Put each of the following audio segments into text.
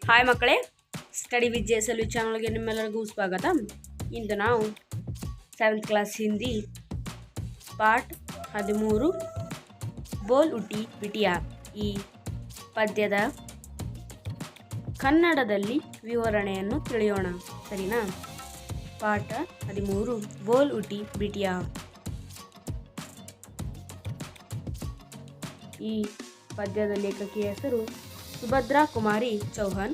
Hi ಮಕ್ಕಳೇ, study with JSLV ಚಾನಲ್ಗೆ ನಿಮ್ಮೆಲ್ಲರಿಗೂ ಸ್ವಾಗತ. ಇಂದು ನಾವು 7th ಕ್ಲಾಸ್ ಹಿಂದಿ ಪಾಠ 13 ಬೋಲ್ ಉಟಿ ಬಿಟಿಯಾ ಈ ಪದ್ಯದ ಕನ್ನಡದಲ್ಲಿ ವಿವರಣೆಯನ್ನು ತಿಳಿಯೋಣ. ಸರಿನಾ? ಪಾಠ 13 ಬೋಲ್ ಉಟಿ ಬಿಟಿಯಾ. ಈ ಪದ್ಯದ ಲೇಖಕಿಯ ಹೆಸರು सुभद्रा कुमारी चौहान.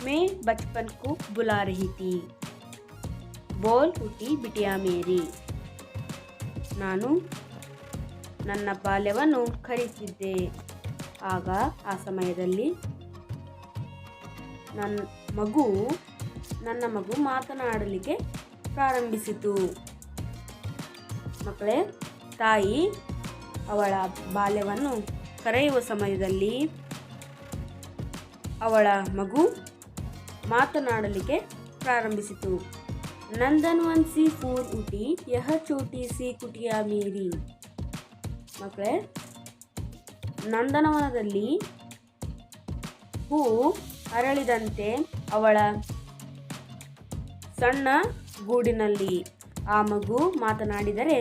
मैं बचपन को बुला रही थी, बोल उठी बिटिया मेरी. ನಾನು ನನ್ನ ಬಾಲ್ಯವನ್ನು ಕರೆಯುತ್ತಿದ್ದೆ. ಆಗ ಆ ಸಮಯದಲ್ಲಿ ನನ್ನ ಮಗು ಮಾತನಾಡಲಿಕ್ಕೆ ಪ್ರಾರಂಭಿಸಿತು. ಮಕ್ಕಳೇ, ತಾಯಿ ಅವಳ ಬಾಲ್ಯವನ್ನು ಕರೆಯುವ ಸಮಯದಲ್ಲಿ ಅವಳ ಮಗು ಮಾತನಾಡಲಿಕ್ಕೆ ಪ್ರಾರಂಭಿಸಿತು. ನಂದನವನ್ಸಿ ಫೂಲ್ ಉಟಿ ಯಹ ಚೋಟಿ ಸಿ ಕುಟಿಯಾ ಮೇರಿ. ಮಕ್ಕಳೇ, ನಂದನವನದಲ್ಲಿ ಹೂ ಅರಳಿದಂತೆ ಅವಳ ಸಣ್ಣ ಗೂಡಿನಲ್ಲಿ ಆ ಮಗು ಮಾತನಾಡಿದರೆ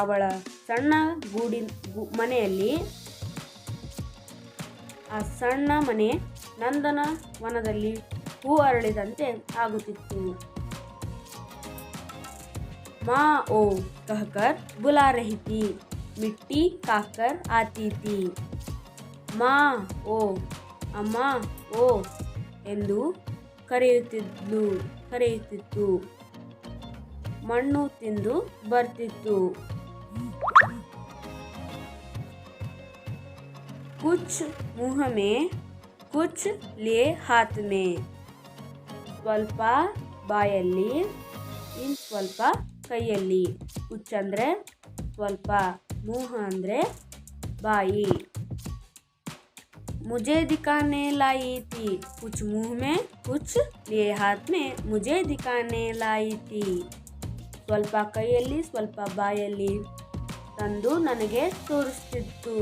ಅವಳ ಸಣ್ಣ ಮನೆಯಲ್ಲಿ ಆ ಸಣ್ಣ ಮನೆ ನಂದನವನದಲ್ಲಿ ಹೂ ಅರಳಿದಂತೆ ಆಗುತ್ತಿತ್ತು. ಮಾ ಓ ಕಹಕರ್ ಬುಲಾ ರಹಿ ಥಿ, ಮಿಟ್ಟಿ ಕಾಕರ್ ಆತಿ ಥಿ. ಮಾ ಓ, ಅಮ್ಮ ಓ ಎಂದು ಕರೆಯುತ್ತಿತ್ತು. ಮಣ್ಣು ತಿಂದು ಬರ್ತಿತ್ತು. ಕುಚ್ ಮುಹ ಮೇ ಕುಚ್ ಲೇ ಹಾತ್ ಮೇ. ಸ್ವಲ್ಪ ಬಾಯಲ್ಲಿ, ಇನ್ ಸ್ವಲ್ಪ ಕೈಯಲ್ಲಿ. ಕುಚ್ ಅಂದರೆ ಸ್ವಲ್ಪ, ಮುಹ ಅಂದರೆ ಬಾಯಿ. ಮುಜೆ ದಿಖಾನೆ ಲಾಯಿ ಥಿ, ಕುಚ್ ಮುಹ ಮೇ ಕುಚ್ ಲೇ ಹಾತ್ ಮೇ ಮುಜೆ ದಿಖಾನೆ ಲಾಯಿ ಥಿ. ಸ್ವಲ್ಪ ಕೈಯಲ್ಲಿ ಸ್ವಲ್ಪ ಬಾಯಲ್ಲಿ ತಂದು ನನಗೆ ತೋರಿಸ್ತಿತ್ತು.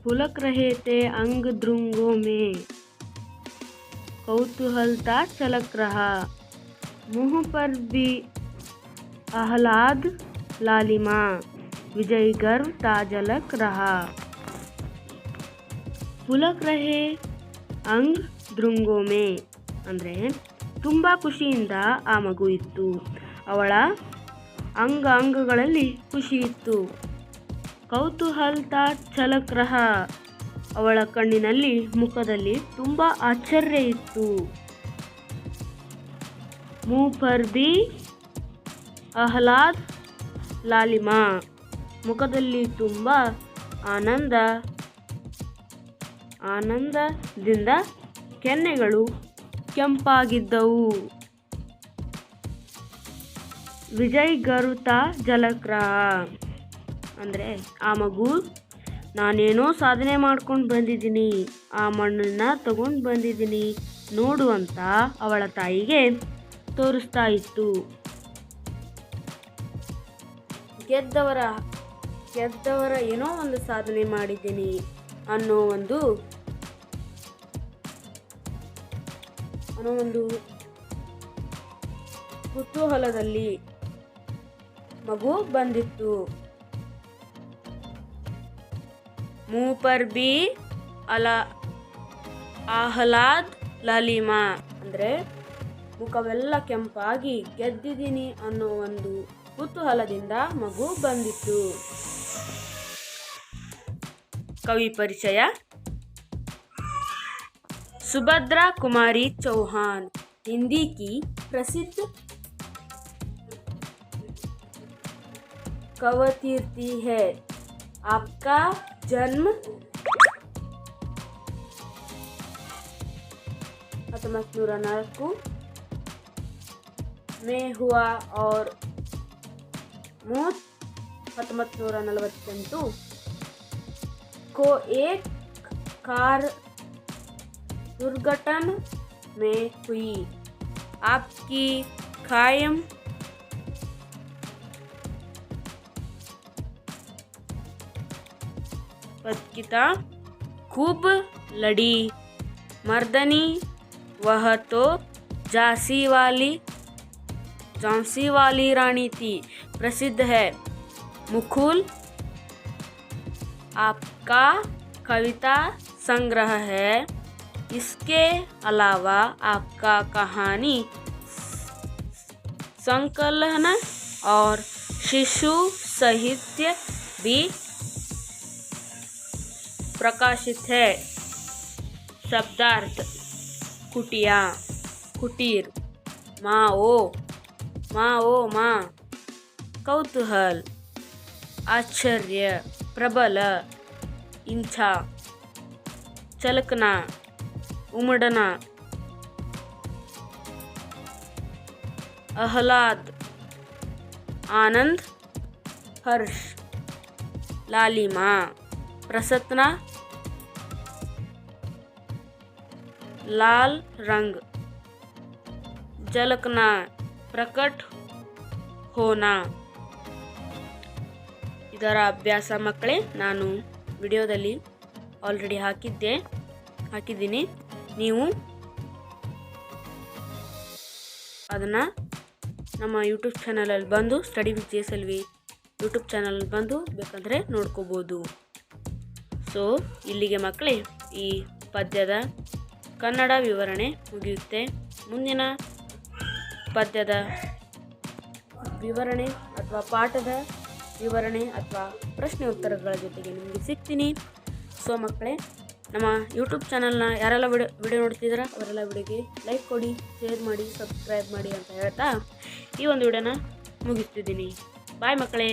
फुलक रहे थे अंग द्रुंगों में, कौतूहलता छलक रहा. मुंह पर भी आह्लाद लालिमा, विजय गर्व ता झलक रहा. फुलक रहे अंग द्रुंगों में ಅಂದರೆ ತುಂಬ ಖುಷಿಯಿಂದ ಆ ಮಗು ಇತ್ತು. ಅವಳ ಅಂಗಗಳಲ್ಲಿ ಖುಷಿ ಇತ್ತು. ಕೌತೂಹಲತಾ ಛಲಕ್ ರಹ, ಅವಳ ಕಣ್ಣಿನಲ್ಲಿ, ಮುಖದಲ್ಲಿ ತುಂಬ ಆಶ್ಚರ್ಯ ಇತ್ತು. ಮುಹ್ ಪರ್ ಭಿ ಆಹ್ಲಾದ್ ಲಾಲಿಮಾ, ಮುಖದಲ್ಲಿ ತುಂಬ ಆನಂದದಿಂದ ಕೆನ್ನೆಗಳು ಕೆಂಪಾಗಿದ್ದವು. ವಿಜಯ್ ಗರುತಾ ಝಲಕ್ ರಹ ಅಂದರೆ ಆ ಮಗು, ನಾನೇನೋ ಸಾಧನೆ ಮಾಡ್ಕೊಂಡು ಬಂದಿದ್ದೀನಿ, ಆ ಮಣ್ಣನ್ನು ತಗೊಂಡು ಬಂದಿದ್ದೀನಿ ನೋಡು ಅಂತ ಅವಳ ತಾಯಿಗೆ ತೋರಿಸ್ತಾ ಇತ್ತು. ಗೆದ್ದವರ ಏನೋ ಒಂದು ಸಾಧನೆ ಮಾಡಿದ್ದೀನಿ ಅನ್ನೋ ಒಂದು ಕುತೂಹಲದಲ್ಲಿ ಮಗು ಬಂದಿತ್ತು. ಮುಹ್ ಪರ್ ಭಿ ಆಹ್ಲಾದ್ ಲಾಲಿಮಾ ಅಂದರೆ ಮುಖವೆಲ್ಲ ಕೆಂಪಾಗಿ ಗೆದ್ದಿದ್ದೀನಿ ಅನ್ನೋ ಒಂದು ಕುತೂಹಲದಿಂದ ಮಗು ಬಂದಿತ್ತು. ಕವಿ ಪರಿಚಯ. सुभद्रा कुमारी चौहान हिंदी की प्रसिद्ध कवयित्री है. आपका जन्म 1904 में हुआ और मौत 1948 को एक कार दुर्घटना में हुई. आपकी कायम प्रतियोगिता खूब लड़ी, मर्दनी वह तो झांसी वाली रानी थी। प्रसिद्ध है। मुकुल आपका कविता संग्रह है। इसके अलावा आपका कहानी संकलन और शिशु साहित्य भी प्रकाशित है। शब्दार्थ कुटिया, कुटीर, माओ, माँ, कौतूहल, आश्चर्य, प्रबल, इंछा, छलकना, उमड़ना, आह्लाद, आनंद, हर्ष, लालिमा, प्रसन्नता, लाल रंग, झलकना, प्रकट होना। ಇದರ ಅಭ್ಯಾಸ ಮಕ್ಕಳೇ ನಾನು ವಿಡಿಯೋದಲ್ಲಿ ಆಲ್ರೆಡಿ ಹಾಕಿದ್ದೀನಿ. ನೀವು ಅದನ್ನು ನಮ್ಮ ಯೂಟ್ಯೂಬ್ ಚಾನಲಲ್ಲಿ ಬಂದು study with JSLV YouTube channel ಬಂದು ಬೇಕಂದರೆ ನೋಡ್ಕೋಬೋದು. ಸೊ ಇಲ್ಲಿಗೆ ಮಕ್ಕಳೇ ಈ ಪದ್ಯದ ಕನ್ನಡ ವಿವರಣೆ ಮುಗಿಯುತ್ತೆ. ಮುಂದಿನ ಪದ್ಯದ ವಿವರಣೆ ಅಥವಾ ಪಾಠದ ವಿವರಣೆ ಅಥವಾ ಪ್ರಶ್ನೆ ಉತ್ತರಗಳ ಜೊತೆಗೆ ನಿಮಗೆ ಸಿಗ್ತೀನಿ. ಸೊ ಮಕ್ಕಳೇ, ನಮ್ಮ ಯೂಟ್ಯೂಬ್ ಚಾನಲ್ನ ಯಾರೆಲ್ಲ ವಿಡಿಯೋ ನೋಡ್ತಿದ್ದೀರಾ ಅವರೆಲ್ಲ ವಿಡಿಯೋಗೆ ಲೈಕ್ ಕೊಡಿ, ಶೇರ್ ಮಾಡಿ, ಸಬ್ಸ್ಕ್ರೈಬ್ ಮಾಡಿ ಅಂತ ಹೇಳ್ತಾ ಈ ಒಂದು ವಿಡಿಯೋನ ಮುಗಿಸ್ತಿದ್ದೀನಿ. ಬಾಯ್ ಮಕ್ಕಳೇ.